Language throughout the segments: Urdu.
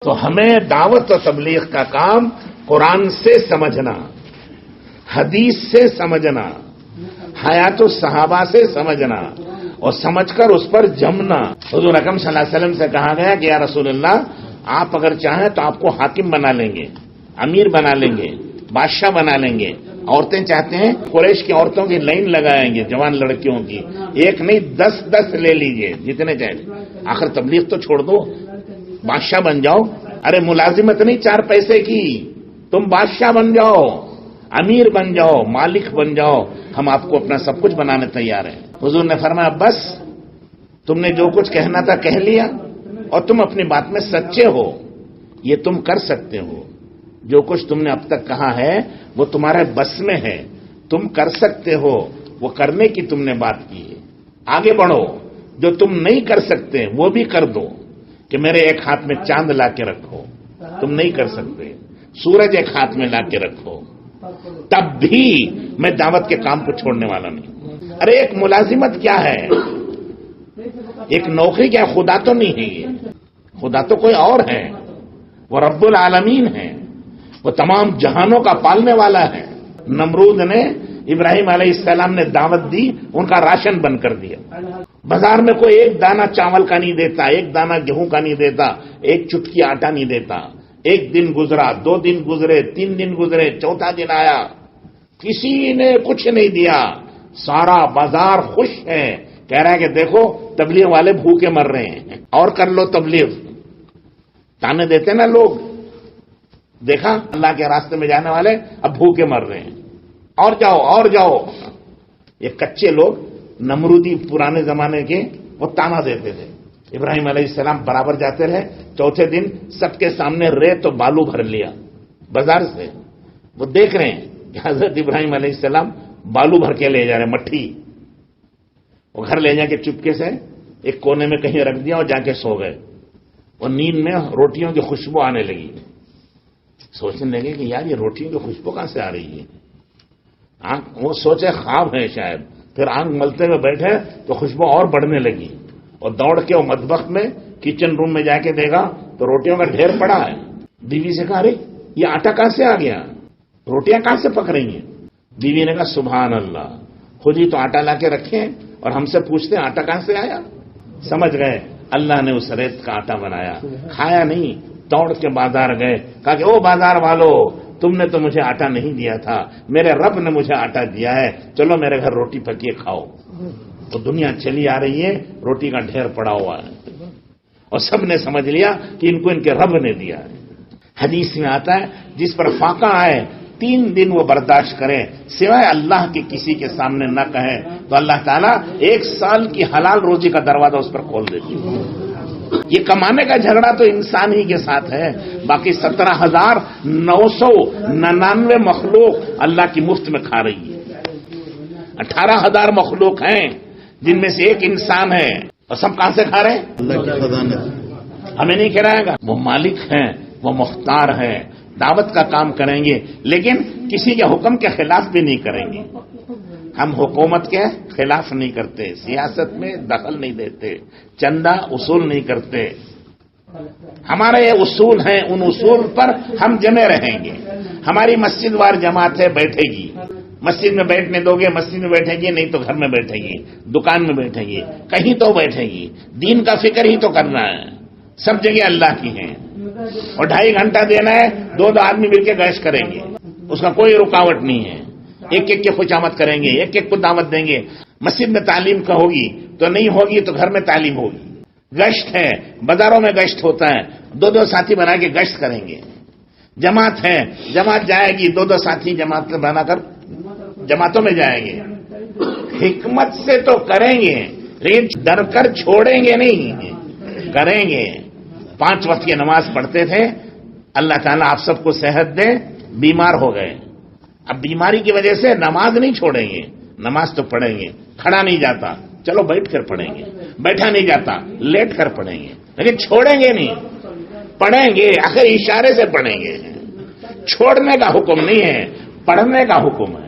تو ہمیں دعوت و تبلیغ کا کام قرآن سے سمجھنا، حدیث سے سمجھنا، حیات الصحابہ سے سمجھنا اور سمجھ کر اس پر جمنا۔ حضور اکرم صلی اللہ علیہ وسلم سے کہا گیا کہ یا رسول اللہ، آپ اگر چاہیں تو آپ کو حاکم بنا لیں گے، امیر بنا لیں گے، بادشاہ بنا لیں گے۔ عورتیں چاہتے ہیں قریش کی عورتوں کی لائن لگائیں گے، جوان لڑکیوں کی، ایک نہیں 10 لے لیجئے جتنے چاہیں۔ آخر تبلیغ تو چھوڑ دو، بادشاہ بن جاؤ۔ ارے ملازمت نہیں 4 پیسے کی، تم بادشاہ بن جاؤ، امیر بن جاؤ، مالک بن جاؤ، ہم آپ کو اپنا سب کچھ بنانے تیار ہیں۔ حضور نے فرمایا بس تم نے جو کچھ کہنا تھا کہہ لیا اور تم اپنی بات میں سچے ہو، یہ تم کر سکتے ہو۔ جو کچھ تم نے اب تک کہا ہے وہ تمہارے بس میں ہے، تم کر سکتے ہو، وہ کرنے کی تم نے بات کی ہے۔ آگے بڑھو، جو تم نہیں کر سکتے وہ بھی کر دو، کہ میرے ایک ہاتھ میں چاند لا کے رکھو، تم نہیں کر سکتے، سورج ایک ہاتھ میں لا کے رکھو، تب بھی میں دعوت کے کام کو چھوڑنے والا نہیں۔ ارے ایک ملازمت کیا ہے، ایک نوکری کیا، خدا تو نہیں ہے، یہ خدا تو کوئی اور ہے، وہ رب العالمین ہے، وہ تمام جہانوں کا پالنے والا ہے۔ نمرود نے ابراہیم علیہ السلام نے دعوت دی، ان کا راشن بن کر دیا۔ بازار میں کوئی ایک دانہ چاول کا نہیں دیتا، ایک دانہ گیہوں کا نہیں دیتا، ایک چٹکی آٹا نہیں دیتا۔ ایک دن گزرا، 2 دن گزرے، 3 دن گزرے، 4تھا دن آیا، کسی نے کچھ نہیں دیا۔ سارا بازار خوش ہے، کہہ رہا ہے کہ دیکھو تبلیغ والے بھوکے مر رہے ہیں، اور کر لو تبلیغ۔ تانے دیتے نا لوگ، دیکھا اللہ کے راستے میں جانے والے اب بھوکے مر رہے ہیں، اور جاؤ اور جاؤ۔ یہ کچے لوگ نمرودی پرانے زمانے کے، وہ تانا دیتے تھے۔ ابراہیم علیہ السلام برابر جاتے رہے، 4تھے دن سب کے سامنے ریت تو بالو بھر لیا بازار سے۔ وہ دیکھ رہے ہیں کہ حضرت ابراہیم علیہ السلام بالو بھر کے لے جا رہے ہیں، مٹھی۔ وہ گھر لے جا کے چپکے سے ایک کونے میں کہیں رکھ دیا اور جا کے سو گئے۔ وہ نیند میں روٹیوں کی خوشبو آنے لگی، سوچنے لگے کہ یار یہ روٹیوں کی خوشبو کہاں سے آ رہی ہے۔ وہ سوچے خواب ہے شاید، پھر آنکھ ملتے ہوئے بیٹھے تو خوشبو اور بڑھنے لگی، اور دوڑ کے وہ مطبخ میں کچن روم میں جا کے دیکھا تو روٹیوں کا ڈھیر پڑا ہے۔ بیوی سے کہا ارے یہ آٹا کہاں سے آ گیا، روٹیاں کہاں سے پک رہی ہیں؟ بیوی نے کہا سبحان اللہ، خود ہی تو آٹا لا کے رکھے اور ہم سے پوچھتے ہیں آٹا کہاں سے آیا۔ سمجھ گئے اللہ نے اس ریت کا آٹا بنایا۔ کھایا نہیں، دوڑ کے بازار گئے، کہا کہ او بازار والو، تم نے تو مجھے آٹا نہیں دیا تھا، میرے رب نے مجھے آٹا دیا ہے، چلو میرے گھر روٹی پکیے کھاؤ۔ تو دنیا چلی آ رہی ہے، روٹی کا ڈھیر پڑا ہوا ہے، اور سب نے سمجھ لیا کہ ان کو ان کے رب نے دیا ہے۔ حدیث میں آتا ہے جس پر فاقہ آئے 3 دن وہ برداشت کرے، سوائے اللہ کے کسی کے سامنے نہ کہے، تو اللہ تعالیٰ 1 سال کی حلال روزی کا دروازہ اس پر کھول دیتی ہے۔ یہ کمانے کا جھگڑا تو انسان ہی کے ساتھ ہے، باقی 17,999 مخلوق اللہ کی مفت میں کھا رہی ہے۔ 18,000 مخلوق ہیں جن میں سے ایک انسان ہے، اور سب کہاں سے کھا رہے ہیں؟ اللہ کی خزانہ۔ ہمیں نہیں کھلائے گا، وہ مالک ہیں، وہ مختار ہیں۔ دعوت کا کام کریں گے لیکن کسی کے حکم کے خلاف بھی نہیں کریں گے۔ ہم حکومت کے خلاف نہیں کرتے، سیاست میں دخل نہیں دیتے، چندہ اصول نہیں کرتے۔ ہمارے یہ اصول ہیں، ان اصول پر ہم جمے رہیں گے۔ ہماری مسجد وار جماعت ہے، بیٹھے گی، مسجد میں بیٹھنے دو گے مسجد میں بیٹھے گی، نہیں تو گھر میں بیٹھے گی، دکان میں بیٹھے گی، کہیں تو بیٹھے گی۔ دین کا فکر ہی تو کرنا ہے، سب جگہ اللہ کی ہیں، اور 2.5 گھنٹہ دینا ہے، 2 آدمی مل کے گشت کریں گے، اس کا کوئی رکاوٹ نہیں ہے۔ ایک کی خوشامد کریں گے، ایک کو دعوت دیں گے۔ مسجد میں تعلیم کا ہوگی تو نہیں ہوگی تو گھر میں تعلیم ہوگی۔ گشت ہے، بازاروں میں گشت ہوتا ہے، 2 ساتھی بنا کے گشت کریں گے۔ جماعت ہے، جماعت جائے گی، 2 ساتھی جماعت بنا کر جماعتوں میں جائیں گے۔ حکمت سے تو کریں گے لیکن ڈر کر چھوڑیں گے نہیں، کریں گے۔ 5 وقت کی نماز پڑھتے تھے، اللہ تعالیٰ آپ سب کو صحت دے، بیمار ہو گئے۔ اب بیماری کی وجہ سے نماز نہیں چھوڑیں گے، نماز تو پڑھیں گے۔ کھڑا نہیں جاتا، چلو بیٹھ کر پڑھیں گے، بیٹھا نہیں جاتا لیٹ کر پڑھیں گے، لیکن چھوڑیں گے نہیں، پڑھیں گے، آخر اشارے سے پڑھیں گے۔ چھوڑنے کا حکم نہیں ہے، پڑھنے کا حکم ہے۔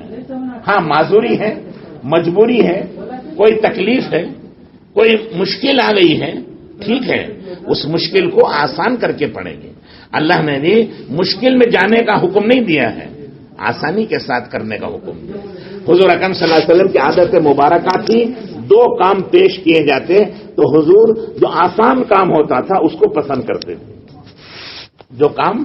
ہاں معذوری ہے، مجبوری ہے، کوئی تکلیف ہے، کوئی مشکل آ گئی ہے، ٹھیک ہے، اس مشکل کو آسان کر کے پڑھیں گے. اللہ نے بھی مشکل میں جانے کا حکم نہیں دیا ہے، آسانی کے ساتھ کرنے کا حکم دیا. حضور اکرم صلی اللہ علیہ وسلم کی عادت مبارکہ تھی، دو کام پیش کیے جاتے تو حضور جو آسان کام ہوتا تھا اس کو پسند کرتے تھے. جو کام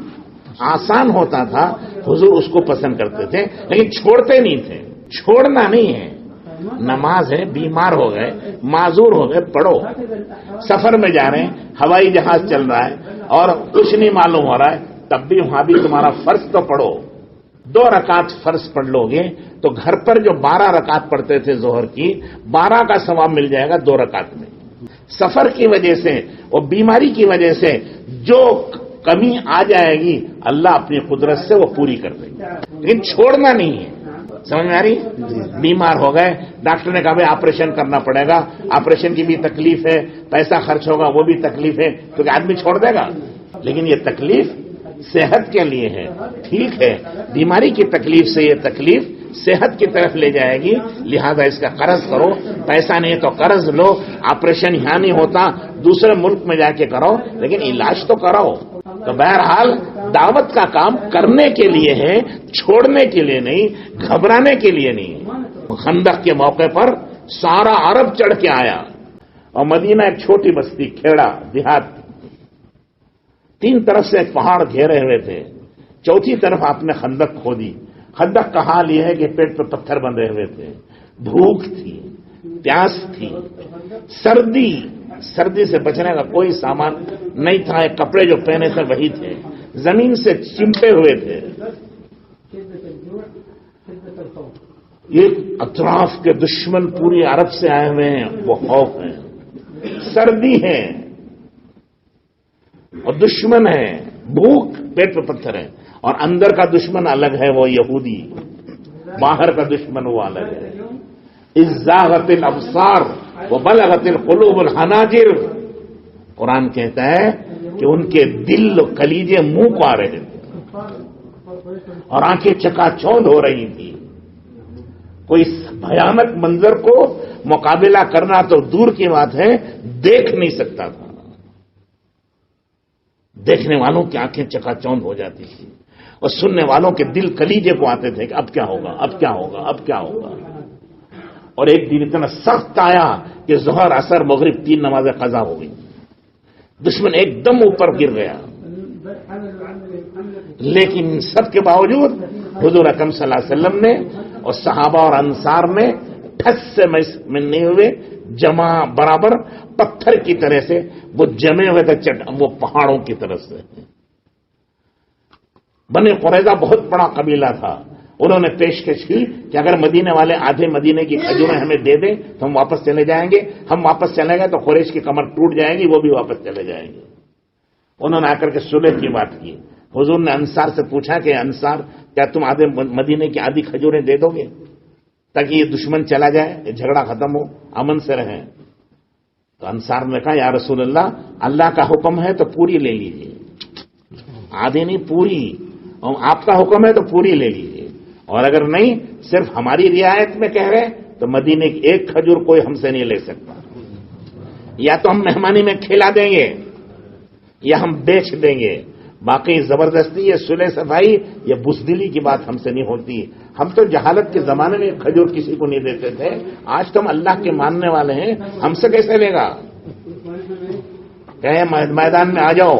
آسان ہوتا تھا حضور اس کو پسند کرتے تھے، لیکن چھوڑتے نہیں تھے. چھوڑنا نہیں ہے. نماز ہے، بیمار ہو گئے، معذور ہو گئے، پڑھو. سفر میں جا رہے ہیں، ہوائی جہاز چل رہا ہے اور کچھ نہیں معلوم ہو رہا ہے، تب بھی وہاں بھی تمہارا فرض تو پڑھو. 2 رکعت فرض پڑھ لو گے تو گھر پر جو 12 رکعت پڑھتے تھے ظہر کی، 12 کا ثواب مل جائے گا 2 رکعت میں. سفر کی وجہ سے اور بیماری کی وجہ سے جو کمی آ جائے گی اللہ اپنی قدرت سے وہ پوری کر دے گا، لیکن چھوڑنا نہیں ہے. سمجھ میں آ رہی؟ بیمار ہو گئے، ڈاکٹر نے کہا بھائی آپریشن کرنا پڑے گا، آپریشن کی بھی تکلیف ہے، پیسہ خرچ ہوگا وہ بھی تکلیف ہے، تو کہ آدمی چھوڑ دے گا؟ لیکن یہ تکلیف صحت کے لیے ہے. ٹھیک ہے، بیماری کی تکلیف سے یہ تکلیف صحت کی طرف لے جائے گی، لہذا اس کا قرض کرو. پیسہ نہیں تو قرض لو. آپریشن یہاں نہیں ہوتا دوسرے ملک میں جا کے کرو، لیکن علاج تو کرو. تو بہرحال دعوت کا کام کرنے کے لیے ہے، چھوڑنے کے لیے نہیں، گھبرانے کے لیے نہیں. خندق کے موقع پر سارا عرب چڑھ کے آیا اور مدینہ ایک چھوٹی بستی، کھیڑا دیہات، 3 طرف سے ایک پہاڑ گھیرے ہوئے تھے، چوتھی طرف آپ نے خندق کھودی. خندق کا حال یہ ہے کہ پیٹ پہ پتھر بندھے ہوئے تھے، بھوک تھی، پیاس تھی، سردی سے بچنے کا کوئی سامان نہیں تھا. کپڑے جو پہنے تھے وہی تھے، زمین سے چمٹے ہوئے تھے. یہ اطراف کے دشمن پوری عرب سے آئے ہوئے ہیں، وہ خوف ہیں، سردی ہے اور دشمن ہے، بھوک، پیٹ پہ پتھر ہے. اور اندر کا دشمن الگ ہے، وہ یہودی. باہر کا دشمن وہ الگ ہے. ازاغت الابصار وبلغت القلوب الحناجر. قرآن کہتا ہے کہ ان کے دل و کلیجے منہ کو آ رہے تھے اور آنکھیں چکا چوندھ ہو رہی تھی. کوئی بھیانک منظر کو مقابلہ کرنا تو دور کی بات ہے، دیکھ نہیں سکتا تھا. دیکھنے والوں کی آنکھیں چکا چوندھ ہو جاتی تھی اور سننے والوں کے دل کلیجے کو آتے تھے کہ اب کیا ہوگا، اب کیا ہوگا، اب کیا ہوگا. اور ایک دن اتنا سخت آیا کہ ظہر، عصر، مغرب 3 نمازیں قضا ہو گئی. دشمن ایک دم اوپر گر گیا. لیکن سب کے باوجود حضور اکرم صلی اللہ علیہ وسلم نے اور صحابہ اور انصار نے ٹھس سے من نہیں ہوئے، جمع برابر پتھر کی طرح سے وہ جمے ہوئے تھے، وہ پہاڑوں کی طرف سے. بنی قریظہ بہت بڑا قبیلہ تھا. انہوں نے پیشکش کی کہ اگر مدینے والے آدھے مدینے کی کھجوریں ہمیں دے دیں تو ہم واپس چلے جائیں گے. ہم واپس چلے گئے تو قریش کی کمر ٹوٹ جائے گی، وہ بھی واپس چلے جائیں گے. انہوں نے آ کر کے صلح کی بات کی. حضور نے انصار سے پوچھا کہ انصار کیا تم آدھے مدینے کی آدھی کھجوریں دے دو گے تاکہ یہ دشمن چلا جائے، یہ جھگڑا ختم ہو، امن سے رہیں؟ تو انصار نے کہا یا رسول اللہ، اللہ کا حکم ہے تو پوری لے لیجیے، آدھی نہیں پوری، اور آپ کا حکم ہے تو پوری لے لیجیے، اور اگر نہیں صرف ہماری رعایت میں کہہ رہے تو مدینے کی ایک کھجور کوئی ہم سے نہیں لے سکتا. یا تو ہم مہمانی میں کھلا دیں گے یا ہم بیچ دیں گے. باقی زبردستی، یہ صلح صفائی، یہ بزدلی کی بات ہم سے نہیں ہوتی. ہم تو جہالت کے زمانے میں کھجور کسی کو نہیں دیتے تھے، آج تو ہم اللہ کے ماننے والے ہیں، ہم سے کیسے لے گا؟ کہے میدان میں آ جاؤ.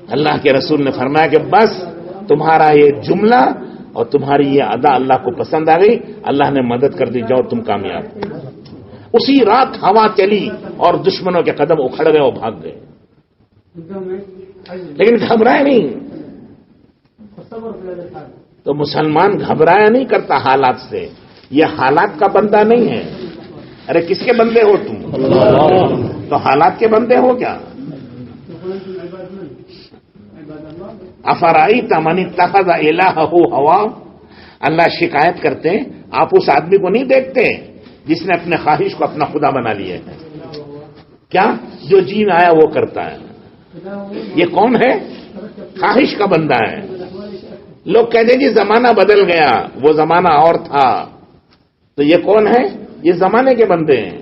اللہ کے رسول نے فرمایا کہ بس تمہارا یہ جملہ اور تمہاری یہ ادا اللہ کو پسند آ گئی، اللہ نے مدد کر دی، جاؤ تم کامیاب. اسی رات ہوا چلی اور دشمنوں کے قدم اکھڑ گئے اور بھاگ گئے، لیکن گھبرائے نہیں. تو مسلمان گھبرایا نہیں کرتا حالات سے، یہ حالات کا بندہ نہیں ہے. ارے کس کے بندے ہو تم؟ تو حالات کے بندے ہو کیا؟ افرائیت من اتخذ الہہ ہوا. اللہ شکایت کرتے ہیں آپ اس آدمی کو نہیں دیکھتے جس نے اپنے خواہش کو اپنا خدا بنا لیا ہے. کیا جو جی میں آیا وہ کرتا ہے. یہ کون ہے؟ خواہش کا بندہ ہے. لوگ کہتے ہیں جی زمانہ بدل گیا، وہ زمانہ اور تھا. تو یہ کون ہے؟ یہ زمانے کے بندے ہیں.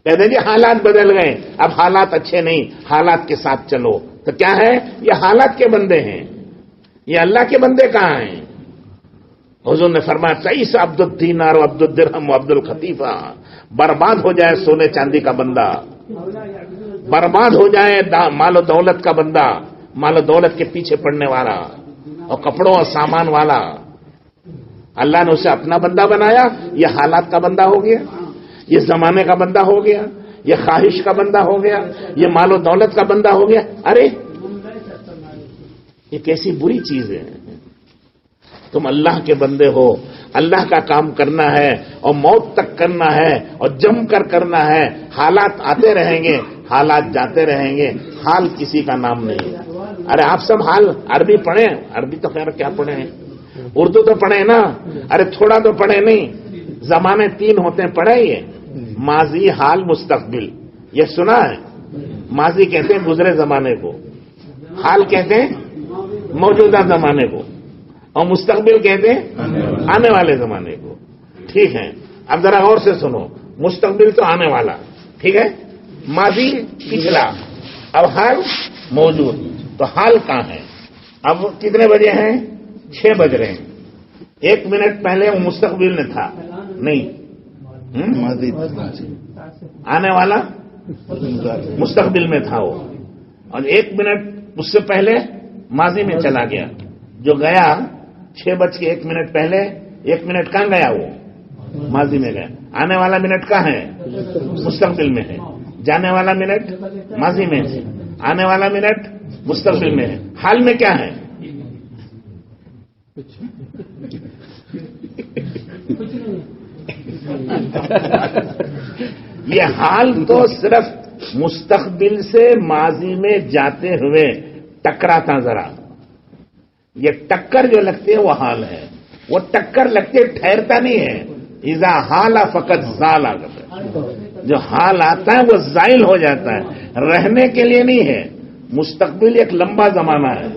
کہتے ہیں جی حالات بدل گئے، اب حالات اچھے نہیں، حالات کے ساتھ چلو. تو کیا ہے؟ یہ حالات کے بندے ہیں، یہ اللہ کے بندے کہاں ہیں؟ حضور نے فرمایا تعیس عبد الدینار و عبد الدرہم و عبد الخطیفہ، برباد ہو جائے سونے چاندی کا بندہ، برباد ہو جائے مال و دولت کا بندہ، مال و دولت کے پیچھے پڑنے والا اور کپڑوں اور سامان والا. اللہ نے اسے اپنا بندہ بنایا، یہ حالات کا بندہ ہو گیا، یہ زمانے کا بندہ ہو گیا، یہ خواہش کا بندہ ہو گیا، یہ مال و دولت کا بندہ ہو گیا. ارے یہ کیسی بری چیز ہے. تم اللہ کے بندے ہو، اللہ کا کام کرنا ہے اور موت تک کرنا ہے اور جم کر کرنا ہے. حالات آتے رہیں گے، حالات جاتے رہیں گے، حال کسی کا نام نہیں. ارے آپ سب حال عربی پڑھیں، عربی تو خیر کیا پڑھیں، اردو تو پڑھیں نا. ارے تھوڑا تو پڑھیں نہیں. زمانے 3 ہوتے ہیں، پڑھیں یہ ماضی، حال، مستقبل. یہ سنا ہے؟ ماضی کہتے ہیں گزرے زمانے کو، حال کہتے ہیں موجودہ زمانے کو، اور مستقبل کہتے ہیں آنے والے زمانے کو. ٹھیک ہے، اب ذرا غور سے سنو. مستقبل تو آنے والا، ٹھیک ہے، ماضی پچھلا، اب حال موجود. تو حال کہاں ہے؟ اب کتنے بجے ہیں؟ 6 بج رہے ہیں. 1 منٹ پہلے وہ مستقبل میں تھا نہیں، آنے والا مستقبل میں تھا وہ، اور 1 منٹ اس سے پہلے ماضی میں چلا گیا. جو گیا 6:01 پہلے، 1 منٹ کہاں گیا؟ وہ ماضی میں گیا. آنے والا منٹ کہاں ہے؟ مستقبل میں ہے. جانے والا منٹ ماضی میں ہے، آنے والا منٹ مستقبل میں ہے. حال میں کیا ہے؟ یہ حال تو صرف مستقبل سے ماضی میں جاتے ہوئے ٹکراتا. ذرا یہ ٹکر جو لگتی ہے وہ حال ہے. وہ ٹکر لگتی ہے، ٹھہرتا نہیں ہے. اذا حال فقط زال. جو حال آتا ہے وہ زائل ہو جاتا ہے، رہنے کے لیے نہیں ہے. مستقبل ایک لمبا زمانہ ہے،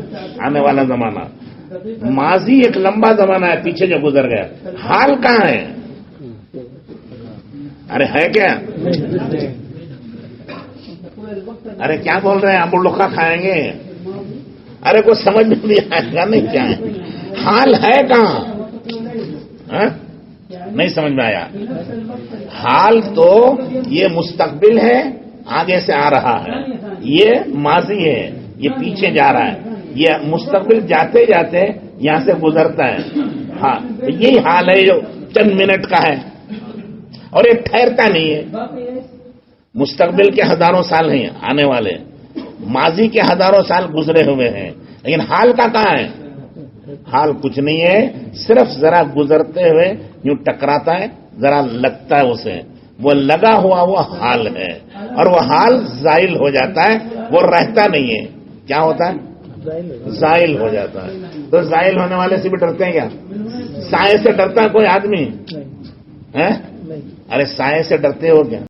آنے والا زمانہ. ماضی ایک لمبا زمانہ ہے، پیچھے جو گزر گیا. حال کہاں ہے؟ ارے ہے کیا؟ ارے کیا بول رہے ہیں؟ آپ لوکھا کھائیں گے؟ ارے کوئی سمجھ میں نہیں آئے گا. نہیں کیا ہے حال؟ ہے کہاں؟ نہیں سمجھ میں آیا. حال تو یہ مستقبل ہے، آگے سے آ رہا ہے. یہ ماضی ہے، یہ پیچھے جا رہا ہے. یہ مستقبل جاتے جاتے یہاں سے گزرتا ہے. ہاں یہی حال ہے جو چند منٹ کا ہے اور یہ ٹھہرتا نہیں ہے. مستقبل کے ہزاروں سال ہیں آنے والے، ماضی کے ہزاروں سال گزرے ہوئے ہیں، لیکن حال کا کہاں ہے؟ حال کچھ نہیں ہے، صرف ذرا گزرتے ہوئے یوں ٹکراتا ہے، ذرا لگتا ہے اسے. وہ لگا ہوا وہ حال ہے، اور وہ حال زائل ہو جاتا ہے، وہ رہتا نہیں ہے. کیا ہوتا ہے؟ زائل ہو جاتا ہے. تو زائل ہونے والے سے بھی ڈرتے ہیں کیا؟ سائے سے ڈرتا ہے کوئی آدمی؟ ارے سائے سے ڈرتے ہو کیا؟